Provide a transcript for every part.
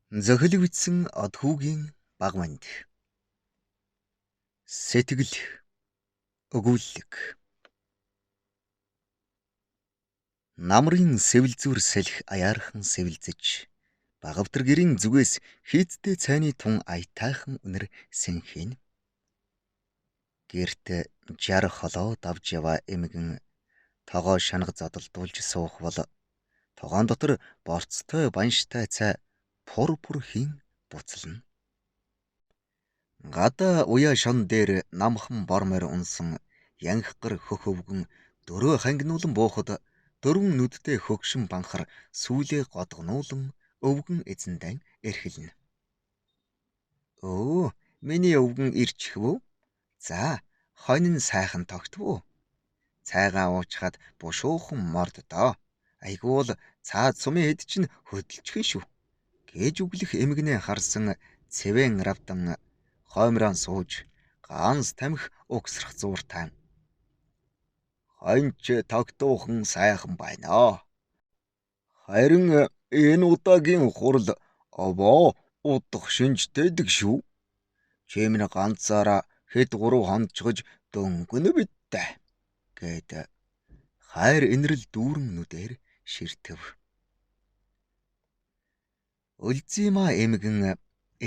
Зохилог бичсэн Одхүүгийн баг манд. Сэтгэл өгүүлэг. Намрын сэвэлзүүр салхи аяархан сэвэлзэж, багавтар гэрийн зүгээс хийцтэй цайны тун аятайхан үнэр сэнхийн. Гэрт 60 холоо давж яваа эмгэн тогоо шанаг зодолдуулж суух бол тогоон дотор борцтой банштай цай пур хийн буцална. Гадаа уяа шон дээр намхан бормоор унсан янгхгар хөх өвгөн дөрөө хангинуулан буухад дөрвөн нүдтэй хөгшин банхар сүүлээ годгонуулан өвгөн эзэндэн эрхэлнэ. Өө, миний өвгөн ирчихвөө. За, хонин сайхан тогтвоо. Цайгаа уучхад бушуухан морд доо. Айгуул цаад сумын хэд чинь хөдөлчихөн шүү. Гэж үглэх эмгэнээ харсан цэвэн равдан хоймроо сууж ганц тамхи угсрах зууртай. Хонч тогтуухан сайхан байна. Харин энэ удаагийн хурал овоо удах шинжтэйдэг шүү. Чимнэ ганцаараа хэд 3 хонцгож дөнгөнө биттэй. Гэт хайр инрэл дүүрэн нүдээр ширтэв. Үлзийма эмгэн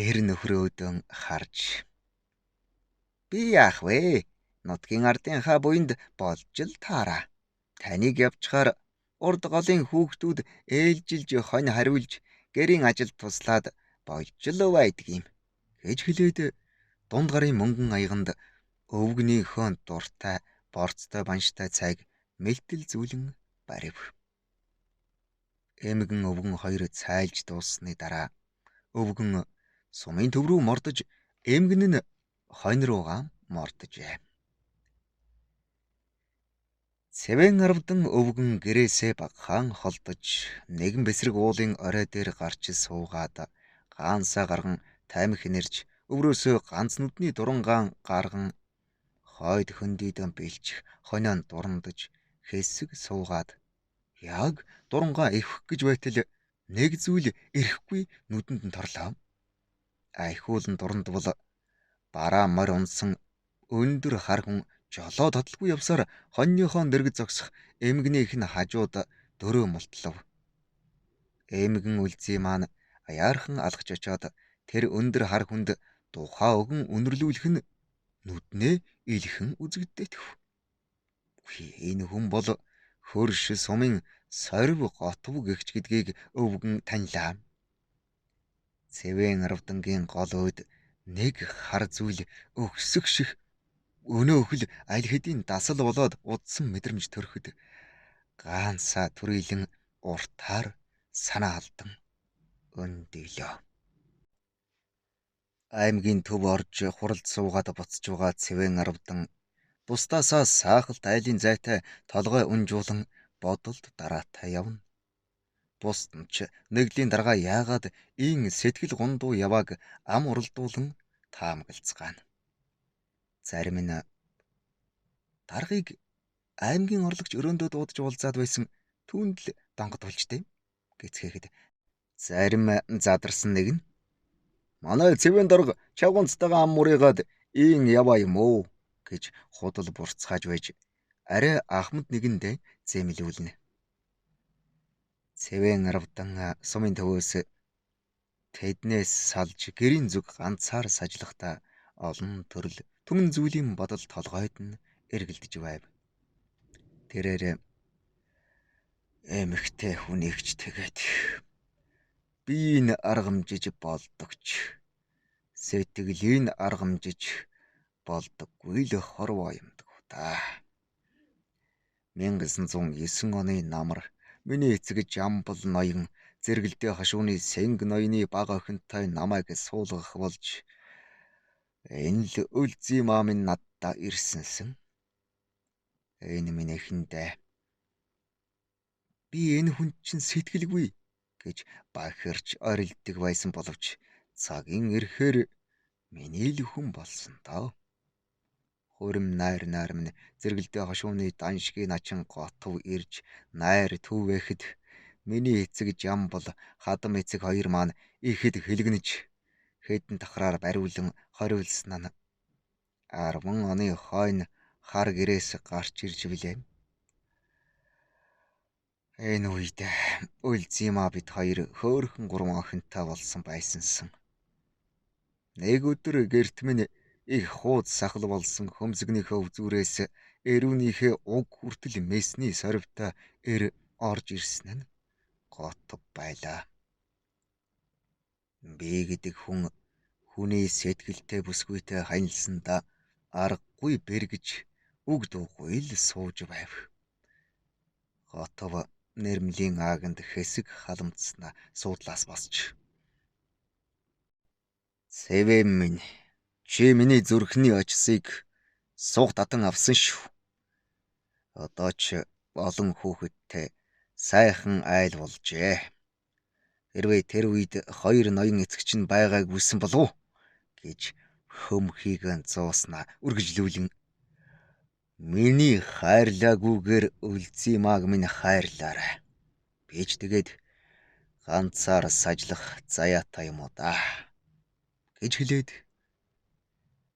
эр нөхрөөдөн харж. Би яах вэ? Нутгийн ардынхаа буйнд болж л таараа. Таныг явчаар урд голын хүүхдүүд ээлжилж хонь хариулж гэрийн ажилд туслаад болж л байдаг юм. Гэж хэлээд дунд гарын мөнгөн аяганд өвгнийхөө дуртай борцтой банштай цайг мэлтэл зүүлэн барив. Эмгэн өвгөн хоёр цайлж дууссаны дараа өвгөн сумын төв рүү мордож эмгэн нь хонь руугаа морджээ. Цэвэн аравдан өвгөн гэрээсээ багахан холдож нэгэн бэсрэг уулын орой дээр гарч суугаад гаансаа гарган таймх нэрж өврөөсөө ганц нүдний дурангаан гарган хойд хөндийдэн бэлчих хонион дурандаж хэсэг суугаад яг дурангаа эвхэх гэж байтал нэг зүйл ирэхгүй нүдэнд нь торлоо. Айхуулан дурандвал бараа морь унсан өндөр хар хүн жолоо тодлгүй явсаар хоньныхоо дэрэг зогсох эмгэнийх нь хажууд дөрөө мултлав. Эмгэн үлзий маань аяархан алгаж очоод тэр өндөр хар хүнд тухаа өгөн үнэрлүүлэх нь нүднээ илхэн үзэгдээтэв. Энэ хүн бол хөрш сумын сорив готв гэгч гэдгийг өвгөн танилаа. Цэвэн аравдангийн гол үйд нэг хар зүйл өгсөх шиг өнөө өхөл аль хэдийн дасал болоод удсан мэдрэмж төрөхөд гаансаа түрүүлэн уртаар санаа алдан өндөлөө. Аймгийн төв орж хуралд суугаад буцаж байгаа цэвэн аравдан бусдаасаа саахалт айлын зайтай толгой унжуулан бодолд дараатай явна. Бусд нь ч нэглийн дарга яагаад ийн сэтгэл гундуу явааг ам уралдуулан таамаглацгаана. Зарим нь даргыг аймгийн орлогч өрөөндөө дуудаж уулзаад байсан түүнд л донгодулжтэй гэцгээхэд зарим задарсан нэг нь манай цэвэн дарга чавганцтайгаа ам мурыгаад ийн яваа юм уу гэж худал бурцгааж байж арай ахмад нэгэндээ зэмлүүлнэ. Цэвэн аравдан сумын төвөөс тэднээс салж гэрийн зүг ганцаар сажлахдаа олон төрөл түмэн зүйлийн бодол толгойд нь эргэлдэж байв. Тэрээр эмхтэй хүнийгч тэгээд биеийн аргамжиж болдогч сэтгэлийн аргамжиж болдоггүй л хорвоо юмдаг та. 1909 оны намар миний эцэг Жамбал ноён зэрэгэлдээ хашууны Сэнг ноёны бага охинтой намайг суулгах болж энэ л үлзий маамын надтай ирсэнсэн. Энэ минь эхэндээ би энэ хүн чинь сэтгэлгүй гэж бахирч орилдог байсан боловч цагийн ирэхээр миний л хүн болсон доо. Хурим найр минь зэрэгэлдээ хашууны даншгийн начин готов ирж найр төвөөхөд Миний эцэг Жамбал, хадам эцэг хоёр маань ихэд хэлгэнэж хэдэн давхраар бариулан хориулсан нь 10 оны хойно хар гэрээс гарч ирж билээ. Энэ үед Ульзима бид хоёр хөөхөн 3 охинтой болсон байсансан. Нэг өдөр гэрт минь их хууд сахал болсон хөмсгнийхөө өвзүүрээс эрүүнийхээ уг хүртэл месний сорвтой орж ирсэн нь готов байлаа. Би гэдэг хүний сэтгэлтэй бүсгүйтэй ханилсандаа аргагүй бэргэж үг дуугүй л сууж байв. Готов нэрмлийн ааганд хэсэг халамтснаа суудлаас босч. Сэвэм минь, чи миний зүрхний очсыг суг татан авсан шүү. Одоо ч олон хүүхэдтэй сайхан айл болжээ. Хэрвээ тэр үед хоёр ноён эцэгч нь байгаагүйсэн болов уу гэж хөмхийг зууснаа үргэлжлүүлэн миний хайрлаагүйгээр Ульзимаг минь хайрлаарай. Би ч тэгээд ганцаар сажлах заяатай юм уу да гэж хэлээд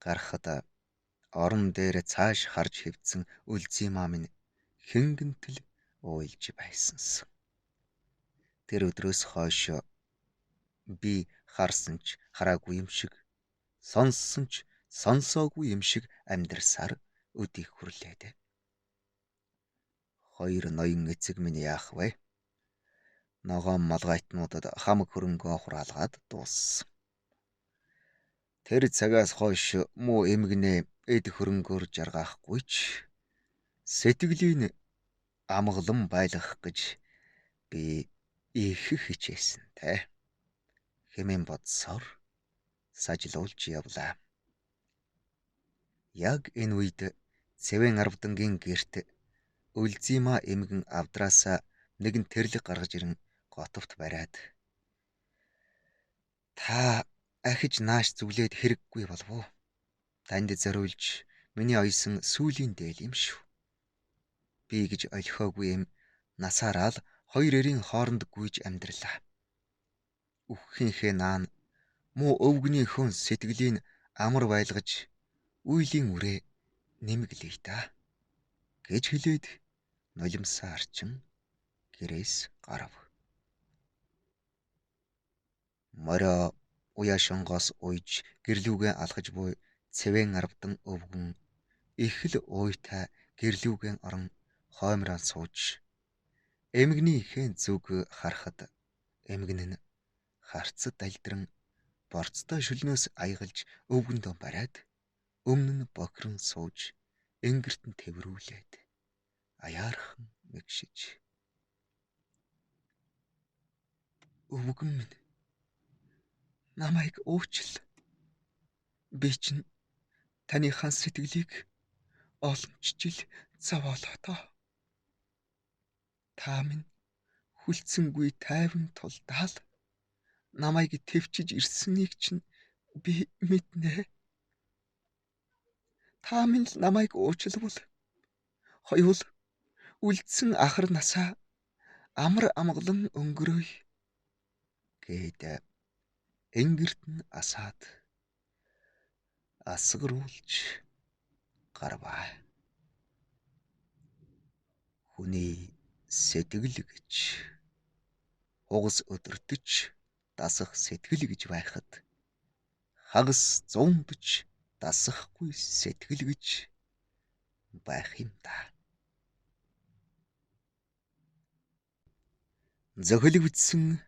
гарахад орон дээр цааш харж хэвдсэн Ульзима минь хэнгэнтэл уйлж байсансан. Тэр өдрөөс хойш би харсан ч хараагүй юм шиг, сонссон ч сонсоогүй юм шиг амьдрсаар өдийг хүрлээд. Хоёр ноён эцэг минь яах вэ? Ногоон малгайтнуудад хамаг хөрөнгөө хураалгаад дууссан. Тэр цагаас хойш муу эмгэнээ эд хөрөнгөөр жаргаахгүй ч сэтгэлийн амгалан байлгах гэж би их хичээсэн те. Хэмээн бодсоор сажлуулж явлаа. Яг энэ үед Цэвэн Арвдангийн гэрт Ульзима эмгэн авдраасаа нэгэн тэрлэг гаргаж ирэн готовт бариад та ахиж нааш зүглээд хэрэггүй болов уу? Танд зориулж миний ойсон сүүлийн дээл юм шүү. Би гэж олихоогүй юм насаараа л хоёр эрийн хооронд гүйж амьдралаа. Үххийнхээ наан муу өвгний хүн сэтгэлийн амар байлгаж үйлийн үрээ нэмгэлээ та гэж хэлээд нулимсаа арчин гэрээс гарав. Морио уяашонгоос уйж гэрлүүгээ алхаж буй Цэвэн Арвдан өвгөн их л уйтай гэрлүүгээ орон хоймроо сууж эмгний ихэн зүг харахад эмгэн нь харцад альдран борцтой шүлнөөс аягалж өвгөндөө бариад өмнө нь бохирон сууж энгэрт нь тэврүүлээд аяархан мэгшиж өвгөн минь намайг уучлал. Би чинь таныхаа сэтгэлийг олон жил зовоолоо. Та минь хүлцэнгүй тайван тулдаал намайг төвчж ирсэнийг чинь би мэднэ. Та минь л намайг уучлавал хоёул үлдсэн ахар насаа амар амгалан өнгөрөөе гэд энгэрт нь асаад асгаруулж гарваа. Хүний сэтгэл гэж хугас өдөртөж дасах сэтгэл гэж байхад хагас 140 дасахгүй сэтгэл гэж байх юм да. Зохилогдсон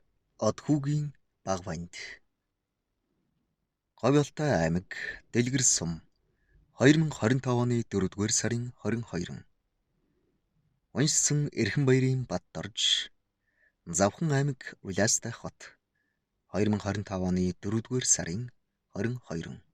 Одхүүгийн баг банд. Говьолтой аймаг Дэлгэр сум 2025 оны 4-р сарын 22. Уншсан Эрхэнбаярын Баддорж. Завхан аймаг Улаастай хот 2025 оны 4-р сарын 22.